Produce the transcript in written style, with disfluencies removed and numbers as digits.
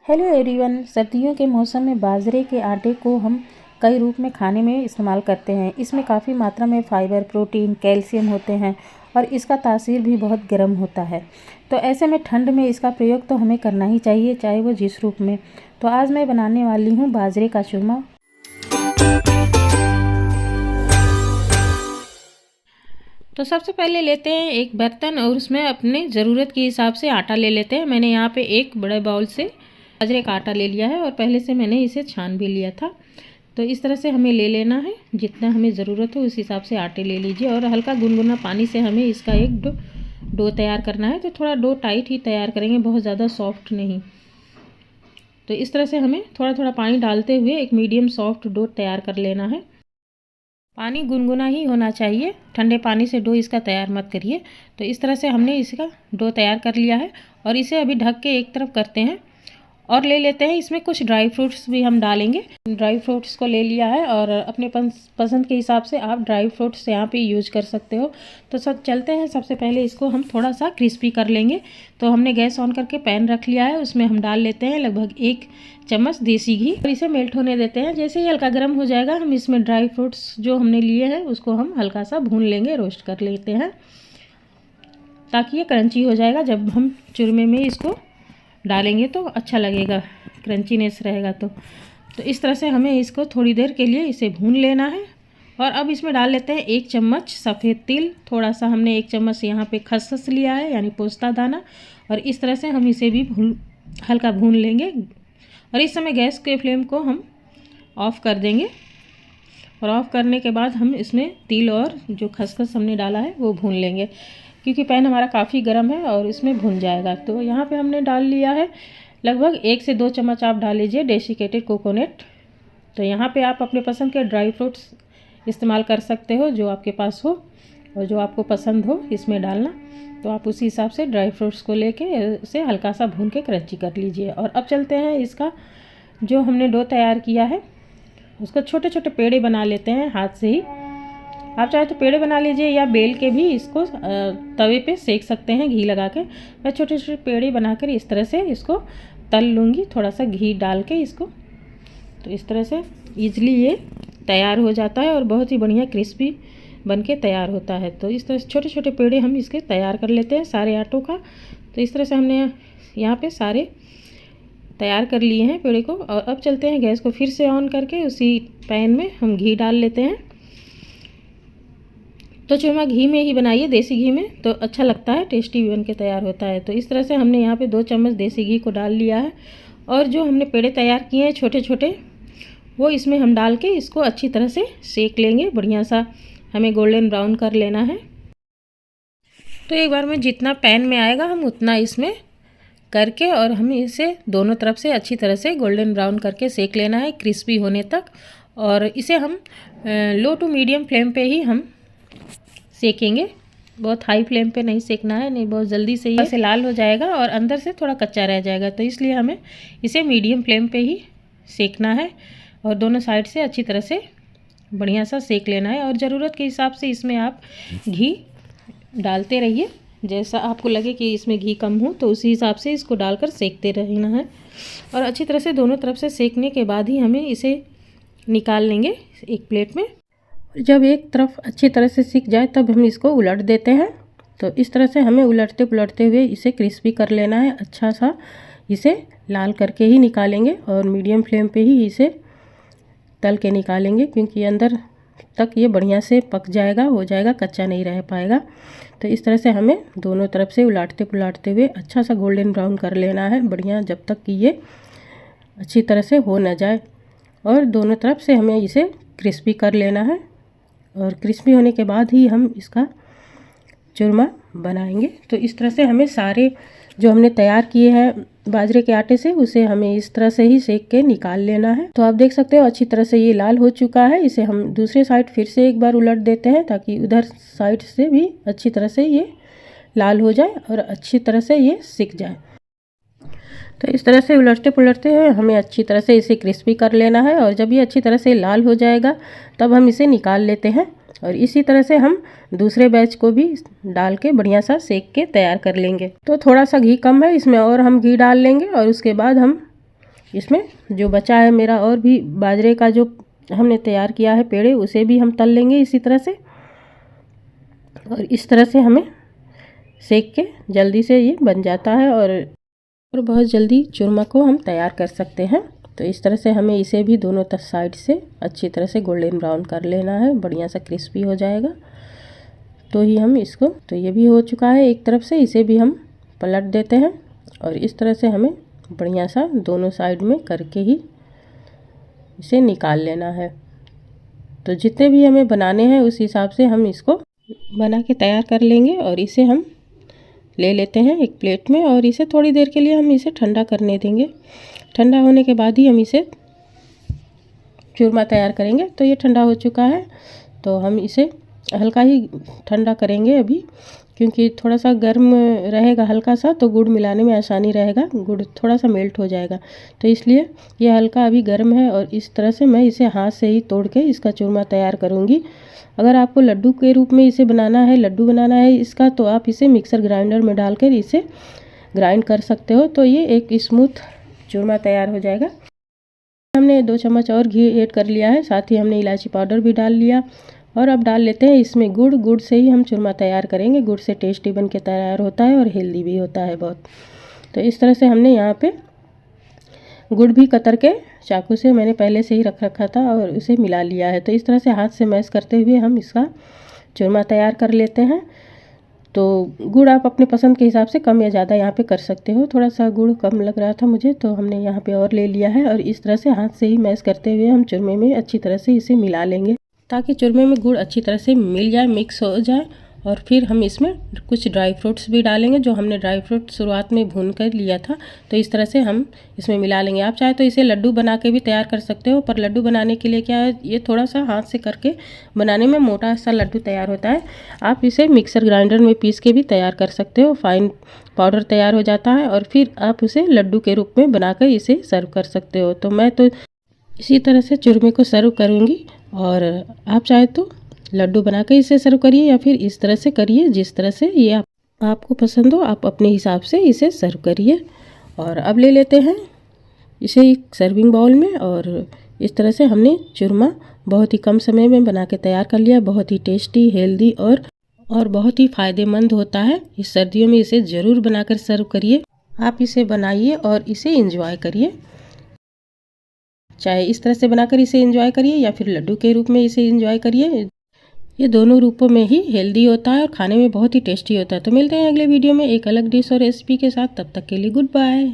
Hello everyone. सर्दियों के मौसम में बाजरे के आटे को हम कई रूप में खाने में इस्तेमाल करते हैं। इसमें काफ़ी मात्रा में फाइबर, प्रोटीन, कैल्शियम होते हैं और इसका तासीर भी बहुत गर्म होता है। तो ऐसे में ठंड में इसका प्रयोग तो हमें करना ही चाहिए, चाहे वो जिस रूप में। तो आज मैं बनाने वाली हूँ बाजरे का चूरमा। तो सबसे पहले लेते हैं एक बर्तन और उसमें अपने ज़रूरत के हिसाब से आटा ले लेते हैं। मैंने यहाँ पे एक बड़े बाउल से बाजरे का आटा ले लिया है और पहले से मैंने इसे छान भी लिया था। तो इस तरह से हमें ले लेना है, जितना हमें ज़रूरत हो उस हिसाब से आटे ले लीजिए। और हल्का गुनगुना पानी से हमें इसका एक डो तैयार करना है। तो थोड़ा डो टाइट ही तैयार करेंगे, बहुत ज़्यादा सॉफ्ट नहीं। तो इस तरह से हमें थोड़ा थोड़ा पानी डालते हुए एक मीडियम सॉफ्ट डो तैयार कर लेना है। पानी गुनगुना ही होना चाहिए, ठंडे पानी से डो इसका तैयार मत करिए। तो इस तरह से हमने इसका डो तैयार कर लिया है और इसे अभी ढक के एक तरफ करते हैं और ले लेते हैं इसमें कुछ ड्राई फ्रूट्स भी हम डालेंगे। ड्राई फ्रूट्स को ले लिया है और अपने पसंद के हिसाब से आप ड्राई फ्रूट्स यहाँ पे यूज कर सकते हो। तो सब चलते हैं, सबसे पहले इसको हम थोड़ा सा क्रिस्पी कर लेंगे। तो हमने गैस ऑन करके पैन रख लिया है, उसमें हम डाल लेते हैं लगभग 1 चम्मच देसी घी और इसे मेल्ट होने देते हैं। जैसे ही हल्का गर्म हो जाएगा हम इसमें ड्राई फ्रूट्स जो हमने लिए हैं उसको हम हल्का सा भून लेंगे, रोस्ट कर लेते हैं ताकि ये क्रंची हो जाएगा। जब हम चूरमे में इसको डालेंगे तो अच्छा लगेगा, क्रंचीनेस रहेगा। तो इस तरह से हमें इसको थोड़ी देर के लिए इसे भून लेना है। और अब इसमें डाल लेते हैं 1 चम्मच सफ़ेद तिल। थोड़ा सा हमने 1 चम्मच यहाँ पे खसखस लिया है, यानी पोस्ता दाना। और इस तरह से हम इसे भी हल्का भून लेंगे। और इस समय गैस के फ्लेम को हम ऑफ़ कर देंगे और ऑफ़ करने के बाद हम इसमें तिल और जो खसखस हमने डाला है वो भून लेंगे, क्योंकि पैन हमारा काफ़ी गर्म है और इसमें भुन जाएगा। तो यहाँ पे हमने डाल लिया है लगभग 1 से 2 चम्मच आप डाल लीजिए डेसिकेटेड कोकोनट। तो यहाँ पे आप अपने पसंद के ड्राई फ्रूट्स इस्तेमाल कर सकते हो, जो आपके पास हो और जो आपको पसंद हो इसमें डालना। तो आप उसी हिसाब से ड्राई फ्रूट्स को लेके इसे हल्का सा भून के क्रंची कर लीजिए। और अब चलते हैं, इसका जो हमने डो तैयार किया है उसको छोटे छोटे पेड़े बना लेते हैं हाथ से ही। आप चाहे तो पेड़े बना लीजिए या बेल के भी इसको तवे पे सेक सकते हैं घी लगा के। मैं छोटे छोटे पेड़े बनाकर इस तरह से इसको तल लूँगी, थोड़ा सा घी डाल के इसको। तो इस तरह से ईज़िली ये तैयार हो जाता है और बहुत ही बढ़िया क्रिस्पी बन के तैयार होता है। तो इस तरह से छोटे छोटे पेड़े हम इसके तैयार कर लेते हैं सारे आटों का। तो इस तरह से हमने यहाँ पे सारे तैयार कर लिए हैं पेड़े को। और अब चलते हैं, गैस को फिर से ऑन करके उसी पैन में हम घी डाल लेते हैं। तो चूरमा घी में ही बनाइए, देसी घी में, तो अच्छा लगता है, टेस्टी भी बन के तैयार होता है। तो इस तरह से हमने यहाँ पे 2 चम्मच देसी घी को डाल लिया है और जो हमने पेड़े तैयार किए हैं छोटे छोटे वो इसमें हम डाल के इसको अच्छी तरह से सेक लेंगे। बढ़िया सा हमें गोल्डन ब्राउन कर लेना है। तो एक बार में जितना पैन में आएगा हम उतना इसमें करके और हमें इसे दोनों तरफ से अच्छी तरह से गोल्डन ब्राउन करके सेक लेना है, क्रिस्पी होने तक। और इसे हम लो टू मीडियम फ्लेम पे ही हम सेकेंगे, बहुत हाई फ्लेम पे नहीं सेकना है, नहीं बहुत जल्दी से ये लाल हो जाएगा और अंदर से थोड़ा कच्चा रह जाएगा। तो इसलिए हमें इसे मीडियम फ्लेम पे ही सेकना है और दोनों साइड से अच्छी तरह से बढ़िया सा सेक लेना है। और ज़रूरत के हिसाब से इसमें आप घी डालते रहिए, जैसा आपको लगे कि इसमें घी कम हो तो उसी हिसाब से इसको डालकर सेकते रहना है। और अच्छी तरह से दोनों तरफ से सेकने के बाद ही हमें इसे निकाल लेंगे एक प्लेट में। जब एक तरफ अच्छी तरह से सिक जाए तब हम इसको उलट देते हैं। तो इस तरह से हमें उलटते पुलटते हुए इसे क्रिस्पी कर लेना है, अच्छा सा इसे लाल करके ही निकालेंगे और मीडियम फ्लेम पे ही इसे तल के निकालेंगे, क्योंकि अंदर तक ये बढ़िया से पक जाएगा, हो जाएगा, कच्चा नहीं रह पाएगा। तो इस तरह से हमें दोनों तरफ से उलटते पुलटते हुए अच्छा सा गोल्डन ब्राउन कर लेना है बढ़िया, जब तक कि ये अच्छी तरह से हो न जाए। और दोनों तरफ से हमें इसे क्रिस्पी कर लेना है और क्रिस्पी होने के बाद ही हम इसका चूरमा बनाएंगे। तो इस तरह से हमें सारे जो हमने तैयार किए हैं बाजरे के आटे से उसे हमें इस तरह से ही सेक के निकाल लेना है। तो आप देख सकते हो अच्छी तरह से ये लाल हो चुका है। इसे हम दूसरे साइड फिर से एक बार उलट देते हैं ताकि उधर साइड से भी अच्छी तरह से ये लाल हो जाए और अच्छी तरह से ये सिक जाए। तो इस तरह से उलटते पुलटते हुए हमें अच्छी तरह से इसे क्रिस्पी कर लेना है और जब ये अच्छी तरह से लाल हो जाएगा तब हम इसे निकाल लेते हैं। और इसी तरह से हम दूसरे बैच को भी डाल के बढ़िया सा सेक के तैयार कर लेंगे। तो थोड़ा सा घी कम है इसमें और हम घी डाल लेंगे और उसके बाद हम इसमें जो बचा है मेरा और भी बाजरे का जो हमने तैयार किया है पेड़े, उसे भी हम तल लेंगे इसी तरह से। और इस तरह से हमें सेक के जल्दी से ये बन जाता है और बहुत जल्दी चूरमा को हम तैयार कर सकते हैं। तो इस तरह से हमें इसे भी दोनों साइड से अच्छी तरह से गोल्डन ब्राउन कर लेना है, बढ़िया सा क्रिस्पी हो जाएगा तो ही हम इसको। तो ये भी हो चुका है एक तरफ से, इसे भी हम पलट देते हैं और इस तरह से हमें बढ़िया सा दोनों साइड में करके ही इसे निकाल लेना है। तो जितने भी हमें बनाने हैं उस हिसाब से हम इसको बना के तैयार कर लेंगे। और इसे हम ले लेते हैं एक प्लेट में और इसे थोड़ी देर के लिए हम इसे ठंडा करने देंगे। ठंडा होने के बाद ही हम इसे चूरमा तैयार करेंगे। तो ये ठंडा हो चुका है, तो हम इसे हल्का ही ठंडा करेंगे अभी, क्योंकि थोड़ा सा गर्म रहेगा हल्का सा, तो गुड़ मिलाने में आसानी रहेगा, गुड़ थोड़ा सा मेल्ट हो जाएगा। तो इसलिए ये हल्का अभी गर्म है और इस तरह से मैं इसे हाथ से ही तोड़ के इसका चूरमा तैयार करूँगी। अगर आपको लड्डू के रूप में इसे बनाना है, लड्डू बनाना है इसका, तो आप इसे मिक्सर ग्राइंडर में डालकर इसे ग्राइंड कर सकते हो, तो ये एक स्मूथ चूरमा तैयार हो जाएगा। हमने 2 चम्मच और घी ऐड कर लिया है, साथ ही हमने इलायची पाउडर भी डाल लिया। और अब डाल लेते हैं इसमें गुड़ से ही हम चूरमा तैयार करेंगे। गुड़ से टेस्टी बन के तैयार होता है और हेल्दी भी होता है बहुत। तो इस तरह से हमने यहाँ पे गुड़ भी कतर के चाकू से मैंने पहले से ही रख रखा था और उसे मिला लिया है। तो इस तरह से हाथ से मैश करते हुए हम इसका चूरमा तैयार कर लेते हैं। तो गुड़ आप अपने पसंद के हिसाब से कम या ज़्यादा यहाँ पे कर सकते हो। थोड़ा सा गुड़ कम लग रहा था मुझे, तो हमने यहाँ पे और ले लिया है। और इस तरह से हाथ से ही मैश करते हुए हम चूरमे में अच्छी तरह से इसे मिला लेंगे, ताकि चूरमे में गुड़ अच्छी तरह से मिल जाए, मिक्स हो जाए। और फिर हम इसमें कुछ ड्राई फ्रूट्स भी डालेंगे, जो हमने ड्राई फ्रूट शुरुआत में भून कर लिया था। तो इस तरह से हम इसमें मिला लेंगे। आप चाहे तो इसे लड्डू बना के भी तैयार कर सकते हो, पर लड्डू बनाने के लिए क्या है, ये थोड़ा सा हाथ से करके बनाने में मोटा सा लड्डू तैयार होता है। आप इसे मिक्सर ग्राइंडर में पीस के भी तैयार कर सकते हो, फाइन पाउडर तैयार हो जाता है। और फिर आप उसे लड्डू के रूप में बनाकर इसे सर्व कर सकते हो। तो मैं तो इसी तरह से चूरमे को सर्व करूँगी, और आप चाहे तो लड्डू बनाकर इसे सर्व करिए या फिर इस तरह से करिए, जिस तरह से ये आपको पसंद हो, आप अपने हिसाब से इसे सर्व करिए। और अब ले लेते हैं इसे एक सर्विंग बाउल में। और इस तरह से हमने चूरमा बहुत ही कम समय में बना के तैयार कर लिया। बहुत ही टेस्टी, हेल्दी और बहुत ही फ़ायदेमंद होता है। इस सर्दियों में इसे ज़रूर बनाकर सर्व करिए। आप इसे बनाइए और इसे एंजॉय करिए। चाहे इस तरह से बनाकर इसे एंजॉय करिए या फिर लड्डू के रूप में इसे एंजॉय करिए, ये दोनों रूपों में ही हेल्दी होता है और खाने में बहुत ही टेस्टी होता है। तो मिलते हैं अगले वीडियो में एक अलग डिश और रेसिपी के साथ। तब तक के लिए गुड बाय।